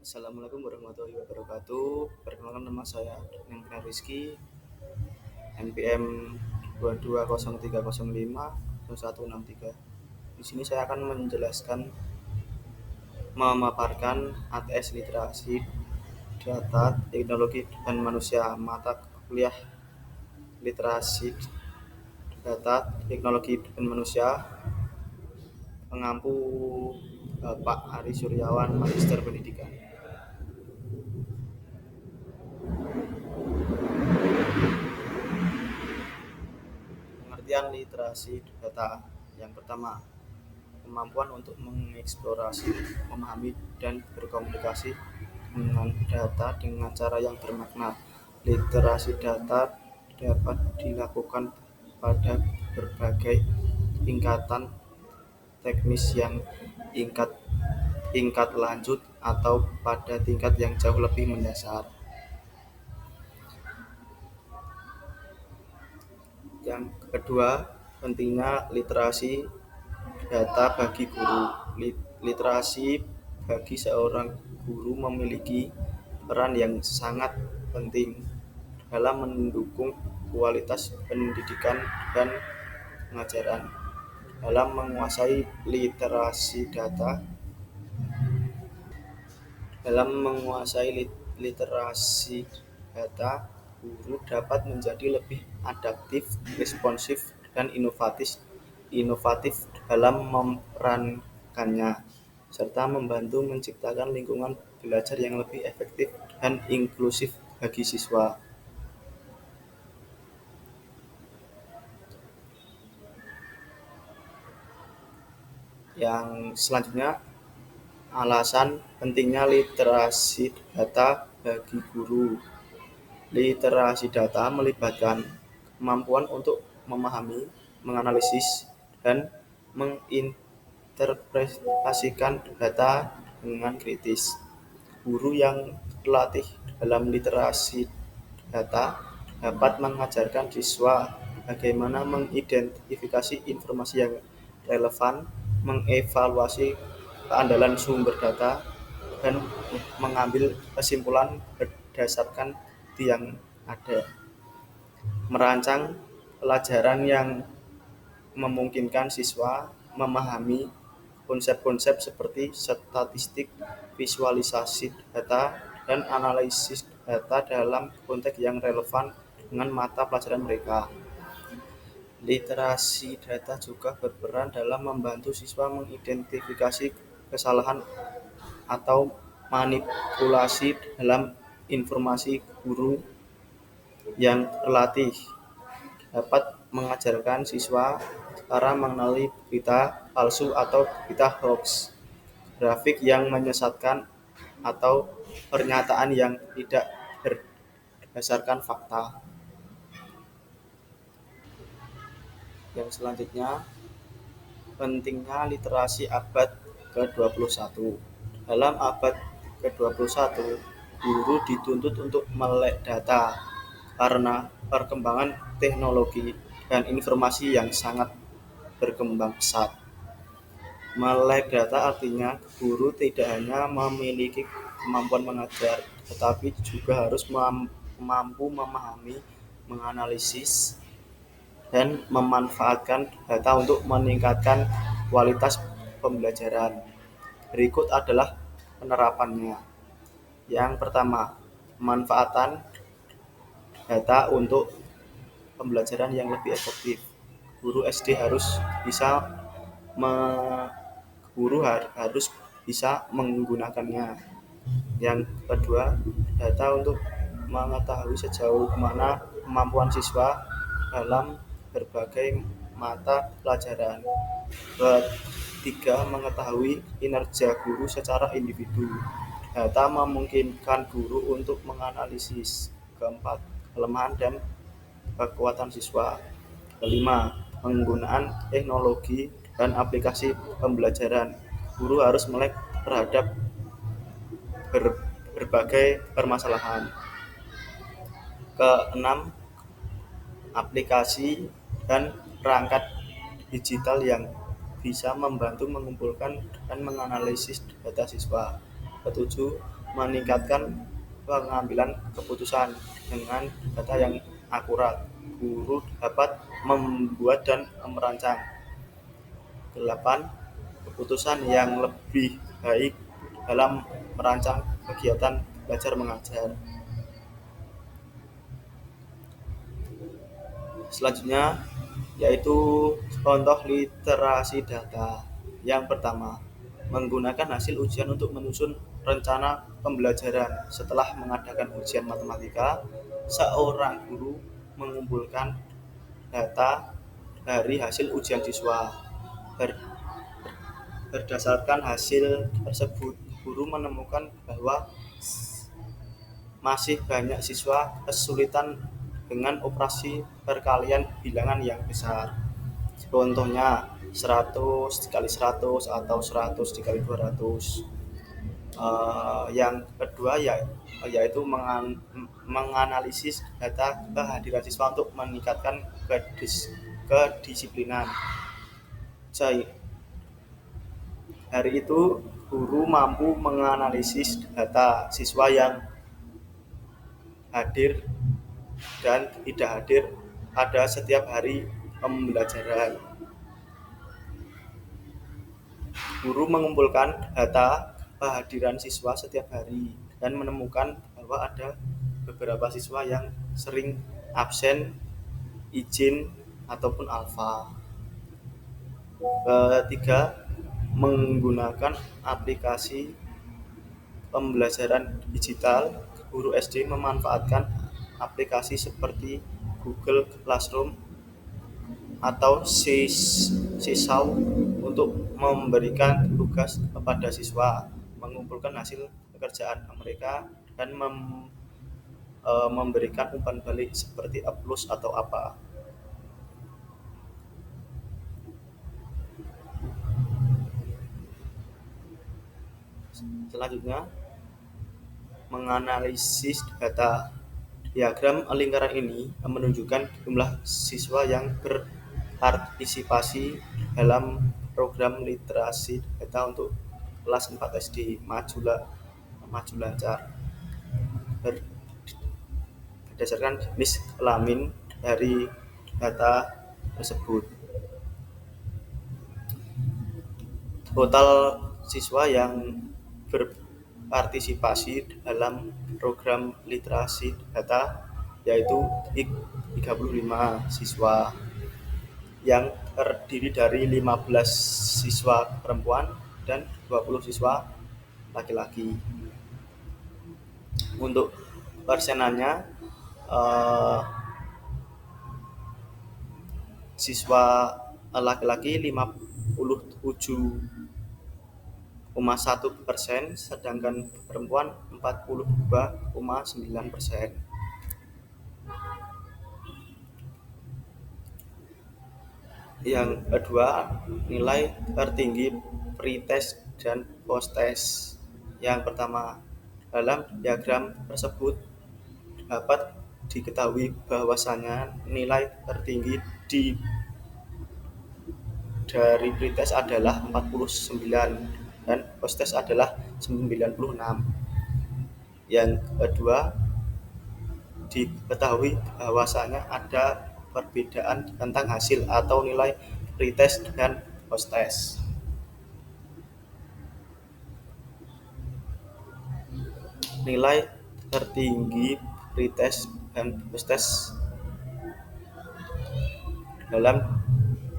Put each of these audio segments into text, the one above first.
Assalamualaikum warahmatullahi wabarakatuh. Perkenalkan nama saya Nengkina Rizky, NPM 220305 Di sini saya akan menjelaskan memaparkan ATS literasi data, teknologi dan manusia mata kuliah literasi data, teknologi dan manusia pengampu Pak Ari Suryawan, Magister Pendidikan. Pengertian literasi data. Yang pertama, kemampuan untuk mengeksplorasi, memahami, dan berkomunikasi dengan data dengan cara yang bermakna. Literasi data dapat dilakukan pada berbagai tingkatan teknis yang tingkat lanjut atau pada tingkat yang jauh lebih mendasar. Yang kedua, pentingnya literasi data bagi guru. Literasi bagi seorang guru memiliki peran yang sangat penting dalam mendukung kualitas pendidikan dan pengajaran. Dalam menguasai literasi data, guru dapat menjadi lebih adaptif, responsif, dan inovatif dalam memerankannya, serta membantu menciptakan lingkungan belajar yang lebih efektif dan inklusif bagi siswa. Yang selanjutnya, alasan pentingnya literasi data bagi guru. Literasi data melibatkan kemampuan untuk memahami, menganalisis, dan menginterpretasikan data dengan kritis. Guru yang terlatih dalam literasi data dapat mengajarkan siswa bagaimana mengidentifikasi informasi yang relevan, mengevaluasi keandalan sumber data, dan mengambil kesimpulan berdasarkan bukti yang ada. Merancang pelajaran yang memungkinkan siswa memahami konsep-konsep seperti statistik, visualisasi data, dan analisis data dalam konteks yang relevan dengan mata pelajaran mereka. Literasi data juga berperan dalam membantu siswa mengidentifikasi kesalahan atau manipulasi dalam informasi. Guru yang terlatih dapat mengajarkan siswa cara mengenali berita palsu atau berita hoax, grafik yang menyesatkan, atau pernyataan yang tidak berdasarkan fakta. Yang selanjutnya, pentingnya literasi abad ke-21. Dalam abad ke-21, guru dituntut untuk melek data karena perkembangan teknologi dan informasi yang sangat berkembang pesat. Melek data artinya guru tidak hanya memiliki kemampuan mengajar, tetapi juga harus mampu memahami, menganalisis, dan memanfaatkan data untuk meningkatkan kualitas pembelajaran. Berikut adalah penerapannya. Yang pertama, pemanfaatan data untuk pembelajaran yang lebih efektif. Guru SD harus bisa menggunakannya. Yang kedua, data untuk mengetahui sejauh mana kemampuan siswa dalam berbagai mata pelajaran. Ketiga, mengetahui kinerja guru secara individu. Data memungkinkan guru untuk menganalisis. Keempat, kelemahan dan kekuatan siswa. Kelima, penggunaan teknologi dan aplikasi pembelajaran. Guru harus melek terhadap berbagai permasalahan. Keenam, aplikasi dan perangkat digital yang bisa membantu mengumpulkan dan menganalisis data siswa. Ketujuh, meningkatkan pengambilan keputusan dengan data yang akurat. Guru dapat membuat dan merancang 8 keputusan yang lebih baik dalam merancang kegiatan belajar mengajar. Selanjutnya yaitu contoh literasi data. Yang pertama, menggunakan hasil ujian untuk menyusun rencana pembelajaran. Setelah mengadakan ujian matematika, seorang guru mengumpulkan data dari hasil ujian siswa. Berdasarkan hasil tersebut, guru menemukan bahwa masih banyak siswa kesulitan dengan operasi perkalian bilangan yang besar. Contohnya 100 dikali 100 atau 100 dikali 200. Yang kedua yaitu menganalisis data kehadiran siswa untuk meningkatkan kedisiplinan. Hari itu guru mampu menganalisis data siswa yang hadir dan tidak hadir pada setiap hari pembelajaran. Guru mengumpulkan data kehadiran siswa setiap hari dan menemukan bahwa ada beberapa siswa yang sering absen, izin, ataupun alfa. Ketiga, menggunakan aplikasi pembelajaran digital. Guru SD memanfaatkan aplikasi seperti Google Classroom atau Seesaw untuk memberikan tugas kepada siswa, mengumpulkan hasil pekerjaan mereka, dan memberikan umpan balik seperti A+ atau apa. Selanjutnya, menganalisis data. Diagram lingkaran ini menunjukkan jumlah siswa yang berpartisipasi dalam program literasi data untuk kelas 4 SD. Maju lancar. Berdasarkan jenis kelamin dari data tersebut. Total siswa yang berpartisipasi dalam program literasi data yaitu 35 siswa yang terdiri dari 15 siswa perempuan dan 20 siswa laki-laki. Untuk persenannya, siswa laki-laki 57,1%, sedangkan perempuan 42,9%. Yang kedua, nilai tertinggi pretest dan posttest. Yang pertama, dalam diagram tersebut dapat diketahui bahwasanya nilai tertinggi dari pretest adalah 49 dan posttest adalah 96. Yang kedua, diketahui bahwasanya ada perbedaan tentang hasil atau nilai pretest dan posttest. Nilai tertinggi pretest dan posttest dalam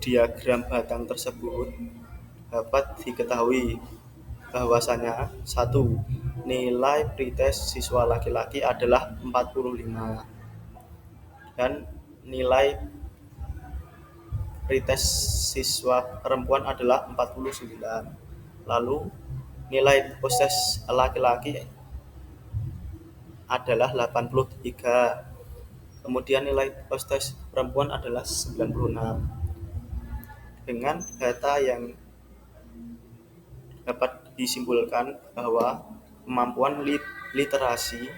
diagram batang tersebut dapat diketahui bahwasanya 1. Nilai pretest siswa laki-laki adalah 45 dan nilai pretest siswa perempuan adalah 49. Lalu nilai posttest laki-laki adalah 83. Kemudian nilai posttest perempuan adalah 96. Dengan data yang dapat disimpulkan bahwa kemampuan literasi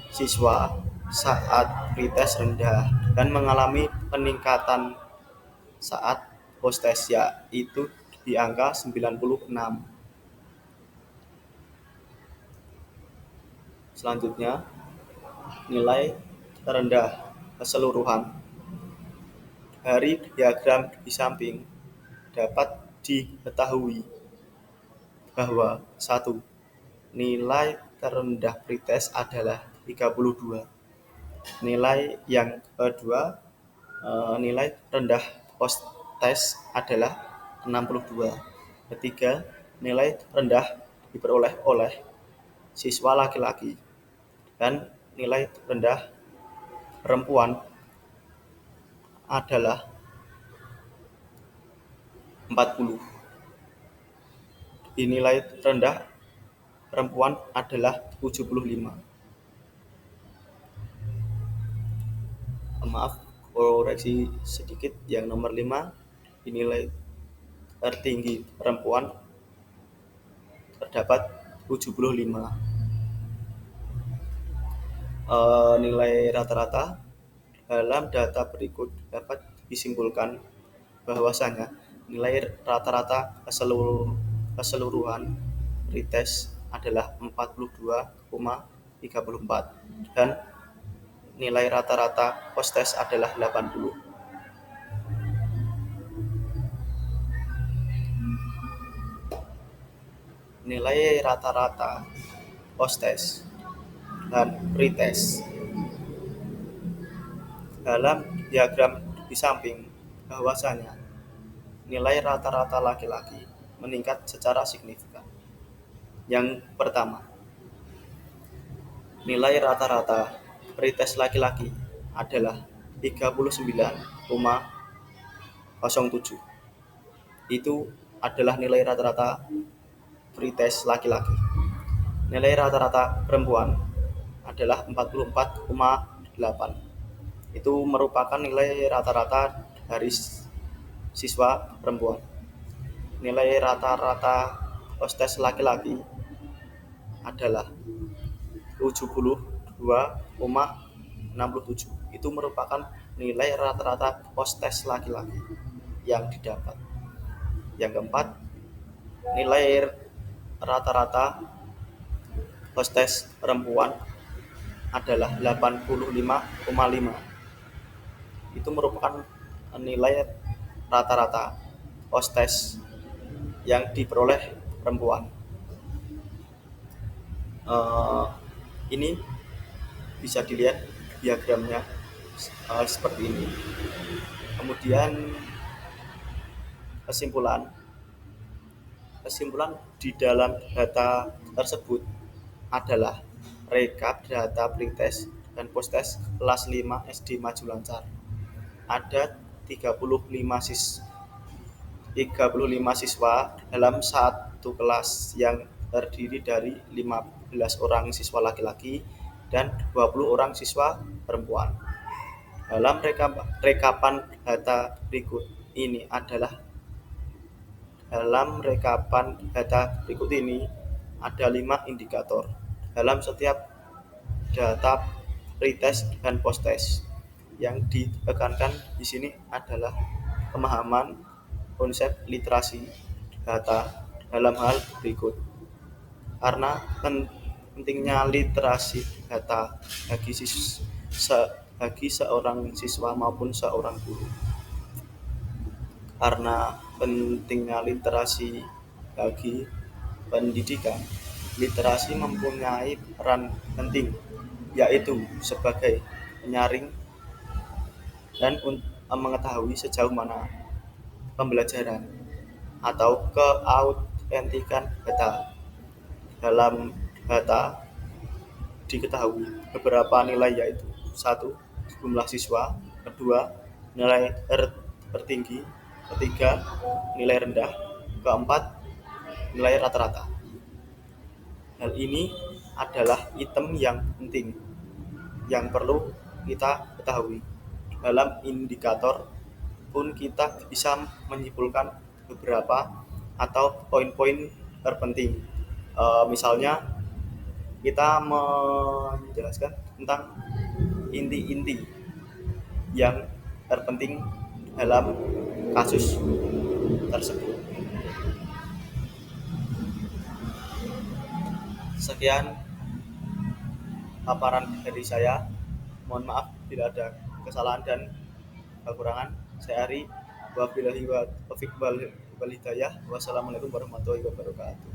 siswa saat pretest rendah dan mengalami peningkatan saat posttest yaitu di angka 96. Selanjutnya, nilai terendah keseluruhan. Dari diagram di samping dapat diketahui bahwa satu, nilai terendah pretest adalah 32. Nilai yang kedua, nilai rendah post-test adalah 62. Ketiga, nilai rendah diperoleh oleh siswa laki-laki dan nilai rendah perempuan adalah 40. Nilai rendah perempuan adalah 75. Maaf, koreksi sedikit, yang nomor 5, nilai tertinggi perempuan terdapat 75. Nilai rata-rata dalam data berikut dapat disimpulkan bahwasanya nilai rata-rata keseluruhan pretest adalah 42,34 dan nilai rata-rata post-test adalah 80. Nilai rata-rata post-test dan pretest dalam diagram di samping bahwasanya nilai rata-rata laki-laki meningkat secara signifikan. Yang pertama, nilai rata-rata pretest laki-laki adalah 39,07. Itu adalah nilai rata-rata pretest laki-laki. Nilai rata-rata perempuan adalah 44,8. Itu merupakan nilai rata-rata dari siswa perempuan. Nilai rata-rata post-test laki-laki adalah 72,67. Itu merupakan nilai rata-rata post-test laki-laki yang didapat. Yang keempat, nilai rata-rata post-test perempuan adalah 85,5. Itu merupakan nilai rata-rata post-test yang diperoleh perempuan. Ini bisa dilihat diagramnya seperti ini. Kemudian kesimpulan di dalam data tersebut adalah rekap data pretest dan post-test kelas 5 SD Maju Lancar. Ada 35 siswa dalam satu kelas yang terdiri dari 15 orang siswa laki-laki dan 20 orang siswa perempuan. Dalam rekapan data berikut ini ada 5 indikator dalam setiap data pretest dan post-test. Yang ditekankan di sini adalah pemahaman konsep literasi data dalam hal berikut. Karena pentingnya literasi data bagi seorang siswa maupun seorang guru. Karena pentingnya literasi bagi pendidikan, literasi mempunyai peran penting, yaitu sebagai penyaring dan mengetahui sejauh mana pembelajaran atau keautentikan data. Dalam data diketahui beberapa nilai, yaitu 1. Jumlah siswa, 2. Nilai tertinggi, 3. Nilai rendah, 4. Nilai rata-rata. Hal ini adalah item yang penting yang perlu kita ketahui. Dalam indikator pun kita bisa menyimpulkan beberapa atau poin-poin terpenting. Misalnya kita menjelaskan tentang inti-inti yang terpenting dalam kasus tersebut. Sekian paparan dari saya. Mohon maaf bila ada kesalahan dan kekurangan. Saya Ari. Wabillahi taufiq wal hidayah. Wassalamualaikum warahmatullahi wabarakatuh.